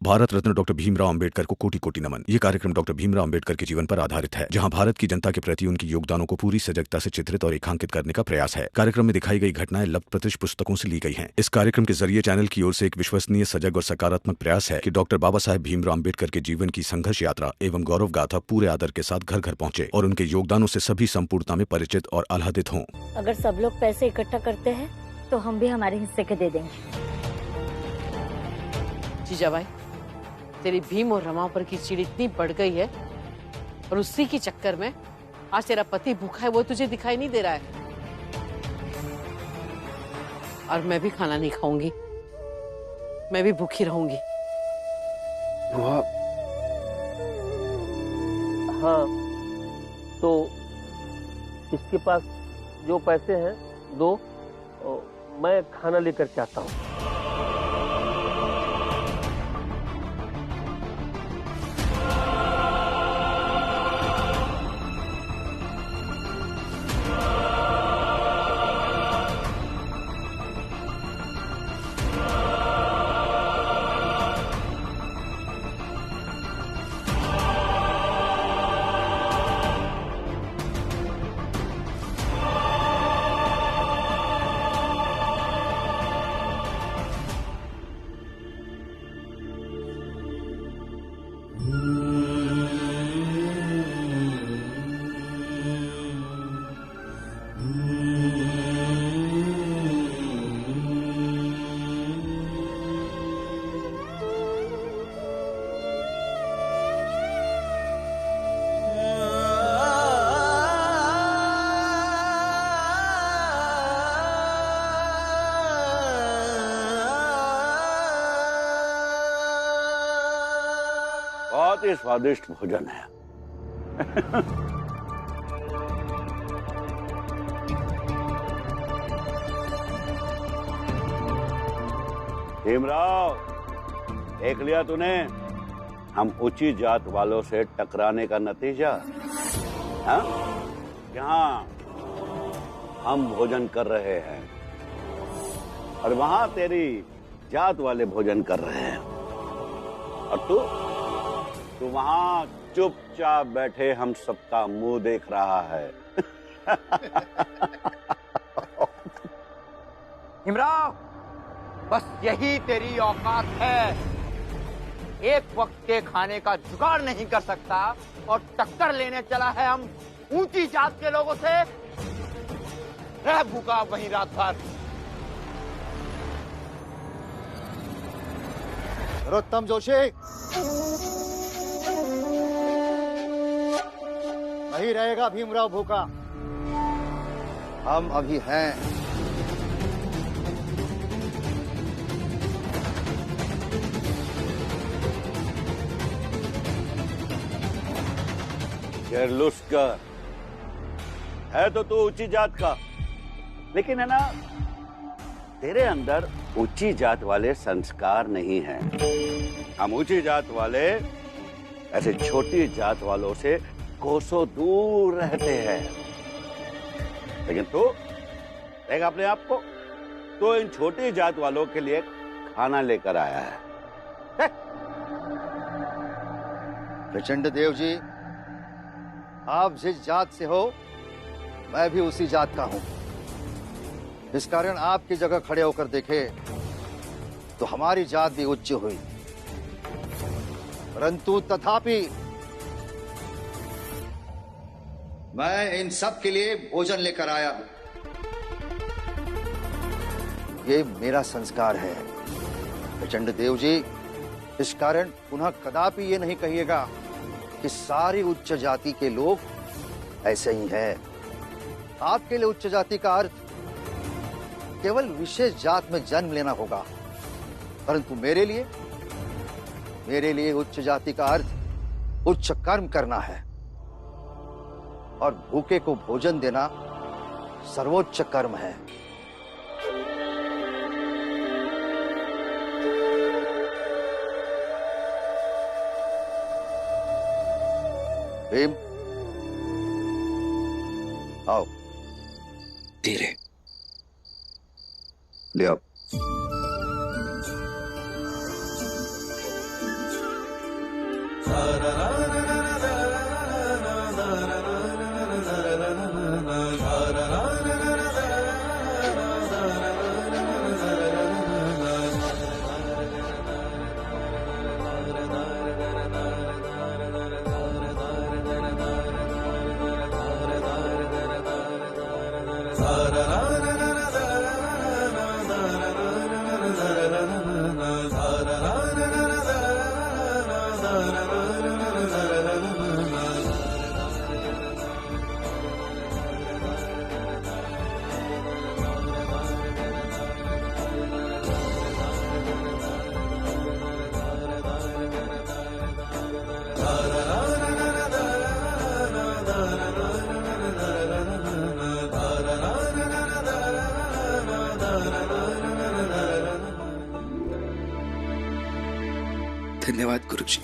Bharat Ratna doctor Bhimrao Ambedkar को कोटि कोटि नमन। ये कार्यक्रम डॉक्टर भीमराव अंबेडकर के जीवन पर आधारित है, जहां भारत की जनता के प्रति उनके योगदानों को पूरी सजगता से चित्रित और रेखांकित करने का प्रयास है। कार्यक्रम में दिखाई गई घटनाएं लब्ध प्रतिष्ठ पुस्तकों से ली गई हैं। इस कार्यक्रम के जरिए चैनल की ओर से एक विश्वसनीय, सजग और सकारात्मक प्रयास है कि डॉक्टर बाबा साहेब भीमराव अंबेडकर के जीवन की संघर्ष यात्रा एवं गौरव गाथा पूरे आदर के साथ घर घर पहुंचे और उनके योगदानों से सभी संपूर्णता में परिचित और आह्लादित हों। अगर सब लोग पैसे इकट्ठा करते हैं तो हम भी हमारे हिस्से के दे देंगे। जीजाबाई, तेरी भीम और रमा पर की चिड़ इतनी बढ़ गई है और उसी के चक्कर में आज तेरा पति भूखा है, वो तुझे दिखाई नहीं दे रहा है। और मैं भी खाना नहीं खाऊंगी, मैं भी भूखी रहूंगी। हाँ, तो इसके पास जो पैसे हैं दो, मैं खाना लेकर के आता हूँ। बहुत ही स्वादिष्ट भोजन है। भीमराव, देख लिया तूने हम ऊंची जात वालों से टकराने का नतीजा? हाँ? यहाँ हम भोजन कर रहे हैं और वहां तेरी जात वाले भोजन कर रहे हैं, और तू वहां चुपचाप बैठे हम सबका मुंह देख रहा है। भीमराव, बस यही तेरी औकात है। एक वक्त के खाने का जुगाड़ नहीं कर सकता और टक्कर लेने चला है हम ऊंची जात के लोगों से। रह भूखा वहीं रात भर। नरोत्तम जोशी, नहीं रहेगा भीमराव भूखा। हम अभी हैं। लुस्कर है तो तू ऊंची जात का, लेकिन है ना, तेरे अंदर ऊंची जात वाले संस्कार नहीं हैं। हम ऊंची जात वाले ऐसे छोटी जात वालों से कोसों दूर रहते हैं। लेकिन तू देख अपने आप को, तो इन छोटी जात वालों के लिए खाना लेकर आया है। प्रचंड देव जी, आप जिस जात से हो मैं भी उसी जात का हूं। इस कारण आपकी जगह खड़े होकर देखे तो हमारी जात भी उच्च हुई, परंतु तथापि मैं इन सब के लिए भोजन लेकर आया हूं। ये मेरा संस्कार है प्रचंड देव जी। इस कारण पुनः कदापि ये नहीं कहिएगा कि सारी उच्च जाति के लोग ऐसे ही हैं। आपके लिए उच्च जाति का अर्थ केवल विशेष जात में जन्म लेना होगा, परंतु मेरे लिए उच्च जाति का अर्थ उच्च कर्म करना है, और भूखे को भोजन देना सर्वोच्च कर्म है। भीम, आओ। धीरे ले आओ। धन्यवाद गुरुजी।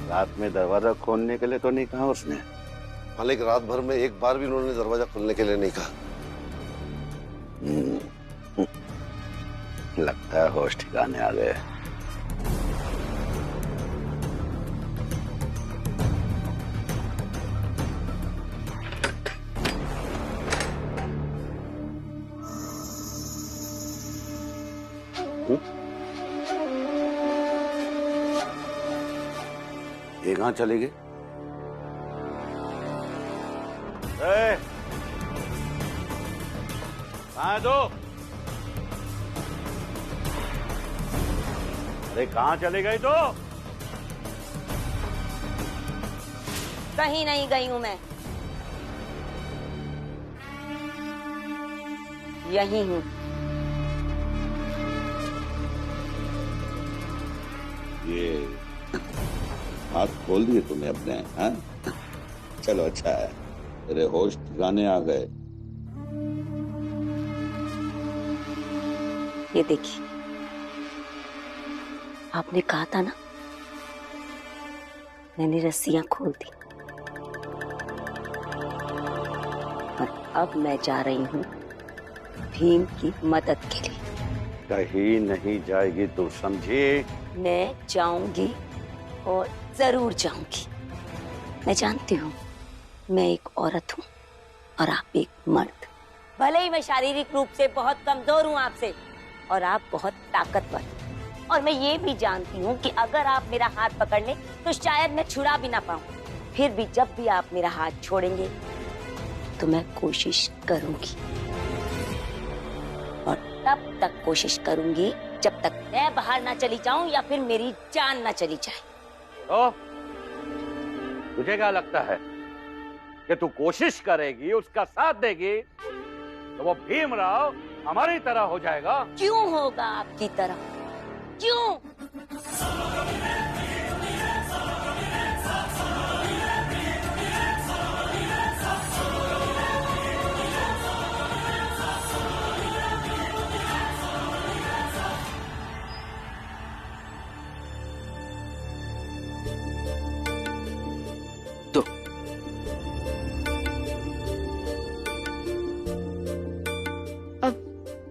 रात में दरवाजा खोलने के लिए तो नहीं कहा उसने। मालिक, रात भर में एक बार भी उन्होंने दरवाजा खोलने के लिए नहीं कहा। लगता है होश ठिकाने आ गए। ये कहाँ चली गई? कहाँ दो? अरे कहाँ चली गई तो? कहीं नहीं गई हूँ मैं, यही हूँ। ये हाथ खोल दिए तुमने अपने, हाँ? चलो अच्छा है, तेरे होश ठिकाने आ गए। ये देखिए, आपने कहा था ना, मैंने रस्सियां खोल दी और अब मैं जा रही हूँ भीम की मदद के लिए। कहीं नहीं जाएगी तू, समझी? मैं जाऊंगी और जरूर जाऊंगी। मैं जानती हूँ मैं एक औरत हूँ और आप एक मर्द। भले ही मैं शारीरिक रूप से बहुत कमजोर हूँ आपसे और आप बहुत ताकतवर, और मैं ये भी जानती हूँ कि अगर आप मेरा हाथ पकड़ लें तो शायद मैं छुड़ा भी ना पाऊँ। फिर भी जब भी आप मेरा हाथ छोड़ेंगे तो मैं कोशिश करूंगी, और तब तक कोशिश करूंगी जब तक मैं बाहर ना चली जाऊं या फिर मेरी जान ना चली जाए। तो तुझे क्या लगता है कि तू कोशिश करेगी, उसका साथ देगी तो वो भीमराव हमारी तरह हो जाएगा? क्यों होगा आपकी तरह? क्यों?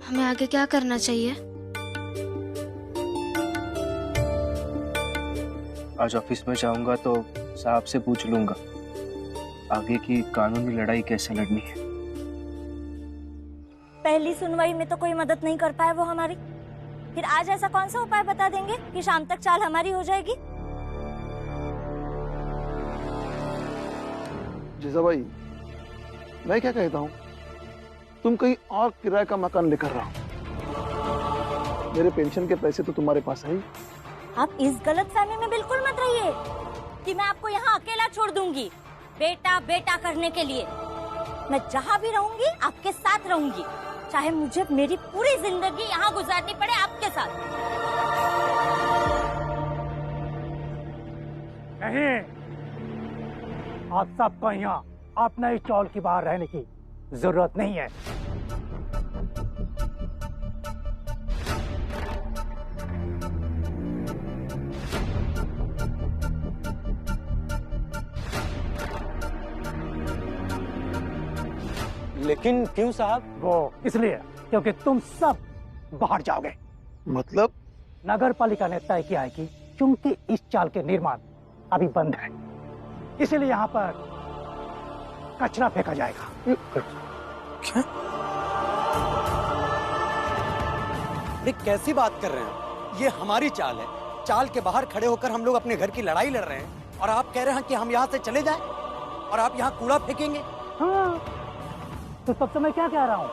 हमें आगे क्या करना चाहिए? आज ऑफिस में जाऊंगा तो साहब से पूछ लूंगा आगे की कानूनी लड़ाई कैसे लड़नी है। पहली सुनवाई में तो कोई मदद नहीं कर पाए वो हमारी, फिर आज ऐसा कौन सा उपाय बता देंगे कि शाम तक चाल हमारी हो जाएगी? जीजा भाई, मैं क्या कहता हूँ, तुम कहीं और किराए का मकान लेकर रहो। मेरे पेंशन के पैसे तो तुम्हारे पास है ही। आप इस गलतफहमी में बिल्कुल मत रहिए कि मैं आपको यहाँ अकेला छोड़ दूंगी बेटा बेटा करने के लिए। मैं जहाँ भी रहूंगी आपके साथ रहूंगी, चाहे मुझे मेरी पूरी जिंदगी यहाँ गुजारनी पड़े आपके साथ। नहीं, आप सबको यहाँ अपने ही चौल की बाहर रहने की जरूरत नहीं है। लेकिन क्यों साहब? वो इसलिए क्योंकि तुम सब बाहर जाओगे। मतलब? नगर पालिका ने तय किया है कि चूंकि इस चाल के निर्माण अभी बंद है, इसलिए यहाँ पर कचरा फेंका जाएगा। क्या? ये कैसी बात कर रहे हैं? ये हमारी चाल है। चाल के बाहर खड़े होकर हम लोग अपने घर की लड़ाई लड़ रहे हैं और आप कह रहे हैं कि हम यहाँ से चले जाएं और आप यहाँ कूड़ा फेंकेंगे? हाँ, तो तब से मैं क्या कह रहा हूँ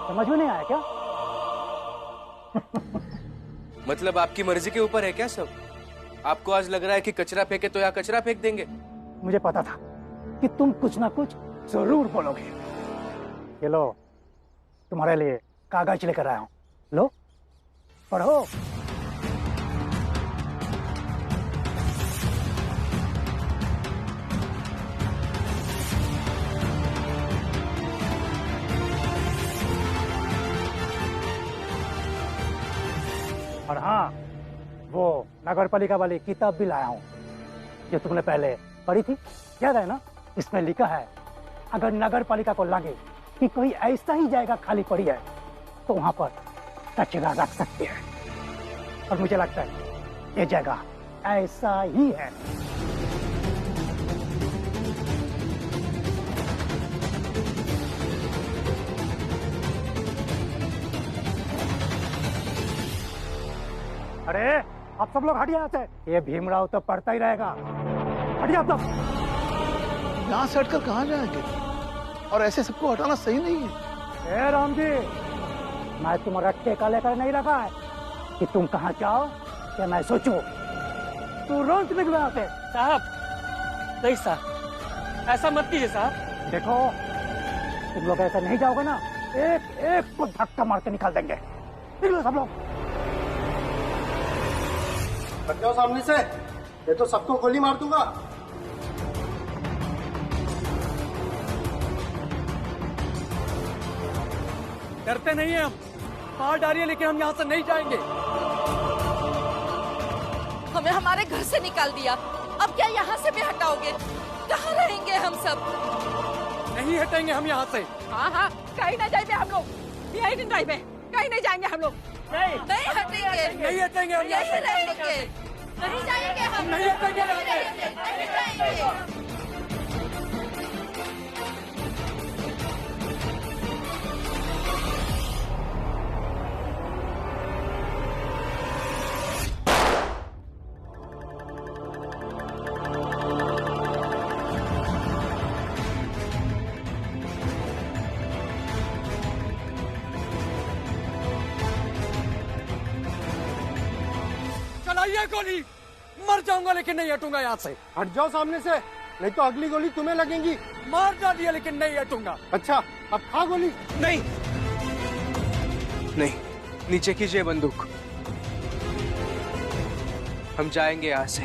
समझ में नहीं आया क्या? मतलब आपकी मर्जी के ऊपर है क्या सब? आपको आज लग रहा है कि कचरा फेंके तो यहाँ कचरा फेंक देंगे? मुझे पता था कि तुम कुछ ना कुछ जरूर बोलोगे। ये लो, तुम्हारे लिए कागज लेकर आया हूं, लो पढ़ो। और हाँ, वो नगर पालिका वाली किताब भी लाया हूं जो तुमने पहले पढ़ी थी, याद है ना? इसमें लिखा है अगर नगर पालिका को लगे कि कोई ऐसा ही जगह खाली पड़ी है तो वहां पर कचरा रख सकते हैं, और मुझे लगता है ये जगह ऐसा ही है। अरे आप सब लोग हटिए यहाँ से, ये भीमराव तो पढ़ता ही रहेगा। हटिए आप लोग। यहाँ से हटकर कहाँ जाएंगे? और ऐसे सबको हटाना सही नहीं है। ए राम जी, मैं तुम्हारा ठेका लेकर नहीं रखा है कि तुम कहाँ जाओ या मैं सोचूं। तू रोज निकलो यहाँ से। साहब, नहीं साहब, ऐसा मत कीजिए साहब। देखो, तुम लोग ऐसा नहीं जाओगे ना, एक एक को धक्का मार के निकाल देंगे। निकलो सब लोग। हट जाओ सामने से, ये तो सबको गोली मार दूंगा। डरते नहीं है हम, मार डालिए लेकिन हम यहाँ से नहीं जाएंगे। हमें हमारे घर से निकाल दिया, अब क्या यहाँ से भी हटाओगे? कहाँ रहेंगे हम सब? नहीं हटेंगे हम यहाँ से। हाँ हाँ, कहीं नहीं जाएंगे हम लोग, यही दिन जाएंगे, कहीं नहीं जाएंगे हम लोग। नहीं नहीं हटेंगे, नहीं हटेंगे हम यहाँ से। रहेंगे, नहीं जाएंगे हम, नहीं हटेंगे, नहीं जाएंगे। चलाइए गोली, मर जाऊंगा लेकिन नहीं हटूंगा यहाँ से। हट जाओ सामने से, नहीं तो अगली गोली तुम्हें लगेगी। मार डालिए लेकिन नहीं हटूंगा। अच्छा, अब खा गोली। नहीं नहीं, नीचे कीजिए बंदूक। हम जाएंगे यहाँ से,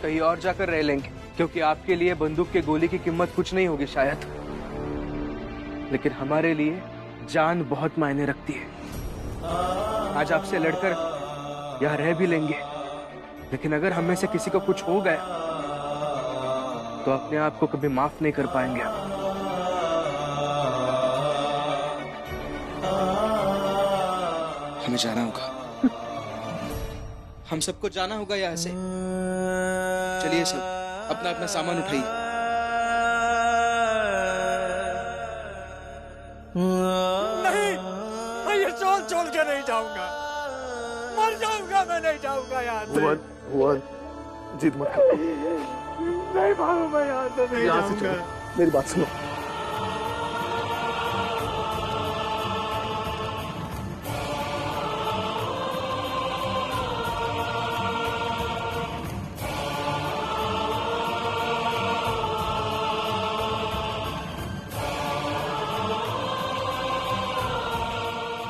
कहीं और जाकर रह लेंगे, क्योंकि आपके लिए बंदूक के गोली की कीमत कुछ नहीं होगी शायद, लेकिन हमारे लिए जान बहुत मायने रखती है। आज आपसे लड़कर यहाँ रह भी लेंगे, लेकिन अगर हम में से किसी को कुछ हो गया तो अपने आप को कभी माफ नहीं कर पाएंगे। हमें जाना होगा, हम सबको जाना होगा यहाँ से। चलिए सब अपना अपना सामान उठाइए। नहीं, मैं ये छोड़ के नहीं जाऊंगा, मर जाऊंगा मैं, नहीं जाऊंगा यहाँ से। भुवन, जिद मत करो। नहीं भागू, मैं यहाँ से नहीं जाऊंगा। मेरी बात सुनो।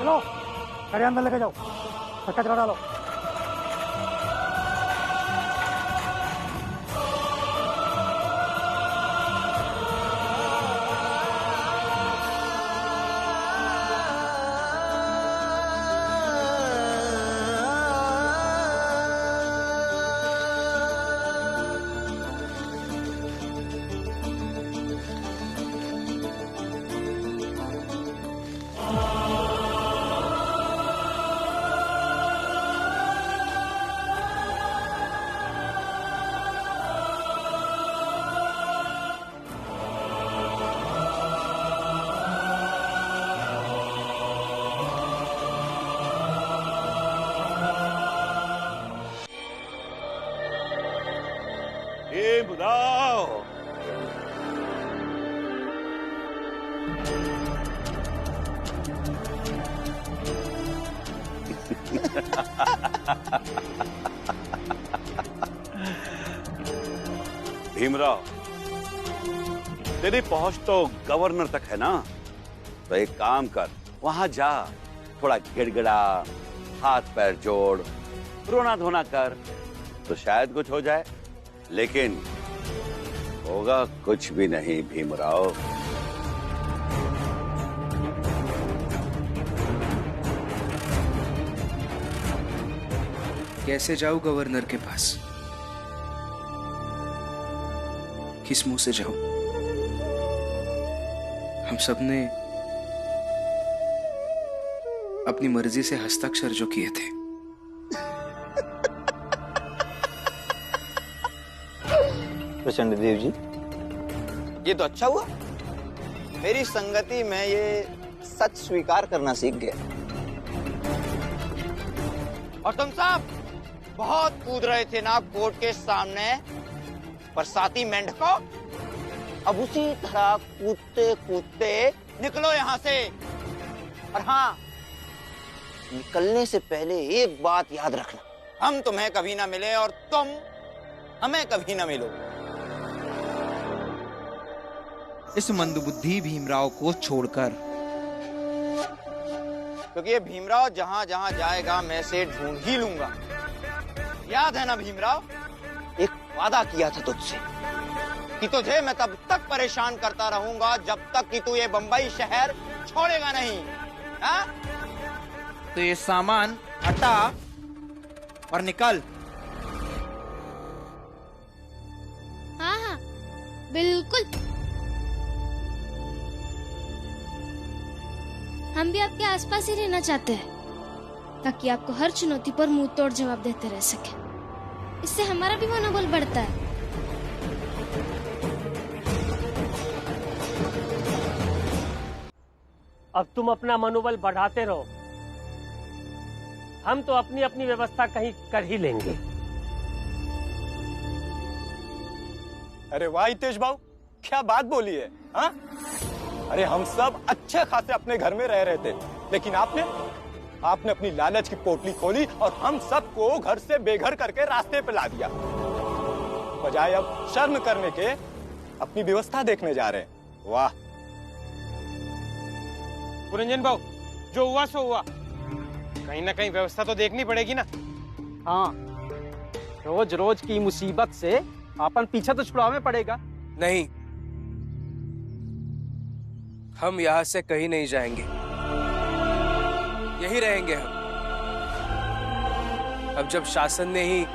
चलो गाड़ी अंदर लेके जाओ और कचरा डालो। भीमराव, भीमराव, तेरी पहुंच तो गवर्नर तक है ना? तो एक काम कर, वहां जा, थोड़ा गिड़गिड़ा, हाथ पैर जोड़, रोना धोना कर, तो शायद कुछ हो जाए। लेकिन होगा कुछ भी नहीं भीमराव। कैसे जाऊं गवर्नर के पास? किस मुंह से जाऊं? हम सबने अपनी मर्जी से हस्ताक्षर जो किए थे, प्रचंड देव जी, ये तो अच्छा हुआ। मेरी संगति में ये सच स्वीकार करना सीख गया। और तुम सब बहुत कूद रहे थे ना कोर्ट के सामने बरसाती मेंढको। अब उसी तरह कूदते कूदते निकलो यहाँ से। और हाँ, निकलने से पहले एक बात याद रखना, हम तुम्हें कभी ना मिले और तुम हमें कभी ना मिलो। इस मंदबुद्धि भीमराव को छोड़कर, क्योंकि ये भीमराव जहां जहां जाएगा मैं से ढूंढ ही लूंगा। याद है ना भीमराव, एक वादा किया था तुझसे कि तुझे मैं तब तक परेशान करता रहूंगा जब तक कि तू ये बंबई शहर छोड़ेगा नहीं। हा? तो ये सामान हटा और निकल। हाँ हाँ बिल्कुल, हम भी आपके आसपास ही रहना चाहते हैं ताकि आपको हर चुनौती पर मुंह तोड़ जवाब देते रह सके। इससे हमारा भी मनोबल बढ़ता है। अब तुम अपना मनोबल बढ़ाते रहो, हम तो अपनी अपनी व्यवस्था कहीं कर ही लेंगे। अरे वाह हितेश भाऊ, क्या बात बोली है। हाँ? अरे हम सब अच्छे खासे अपने घर में रह रहे थे, लेकिन आपने अपनी लालच की पोटली खोली और हम सबको घर से बेघर करके रास्ते पे ला दिया। बजाय अब शर्म करने के अपनी व्यवस्था देखने जा रहे हैं। वाह पुरंजन भाऊ, जो हुआ सो हुआ, कहीं ना कहीं व्यवस्था तो देखनी पड़ेगी ना। हाँ, रोज रोज की मुसीबत से अपन पीछे तो छुड़ावे पड़ेगा। नहीं, हम यहां से कहीं नहीं जाएंगे, यही रहेंगे हम। अब जब शासन ने ही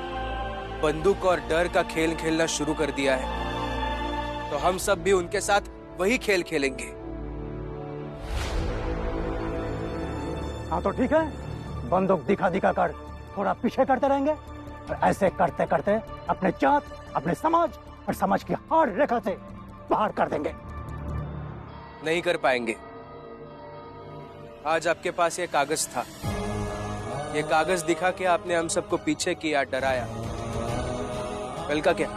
बंदूक और डर का खेल खेलना शुरू कर दिया है, तो हम सब भी उनके साथ वही खेल खेलेंगे। हाँ तो ठीक है, बंदूक दिखा दिखा कर थोड़ा पीछे करते रहेंगे और ऐसे करते करते अपने जात, अपने समाज और समाज की हर रेखा से बाहर कर देंगे। नहीं कर पाएंगे। आज आपके पास ये कागज था, ये कागज दिखा के आपने हम सबको पीछे किया, डराया। कल का क्या?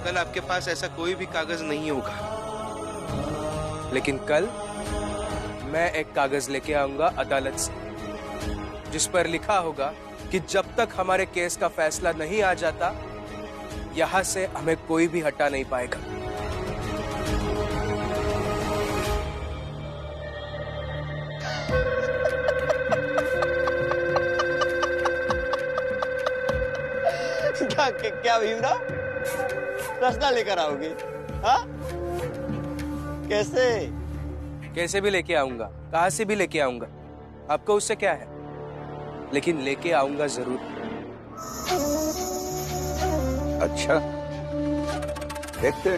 कल आपके पास ऐसा कोई भी कागज नहीं होगा, लेकिन कल मैं एक कागज लेके आऊंगा अदालत से, जिस पर लिखा होगा कि जब तक हमारे केस का फैसला नहीं आ जाता, यहां से हमें कोई भी हटा नहीं पाएगा। क्या भीमराव, रसना लेकर आओगे? हाँ? कैसे? कैसे भी लेके आऊंगा, कहां से भी लेके आऊंगा, आपको उससे क्या है, लेकिन लेके आऊंगा जरूर। अच्छा, देखते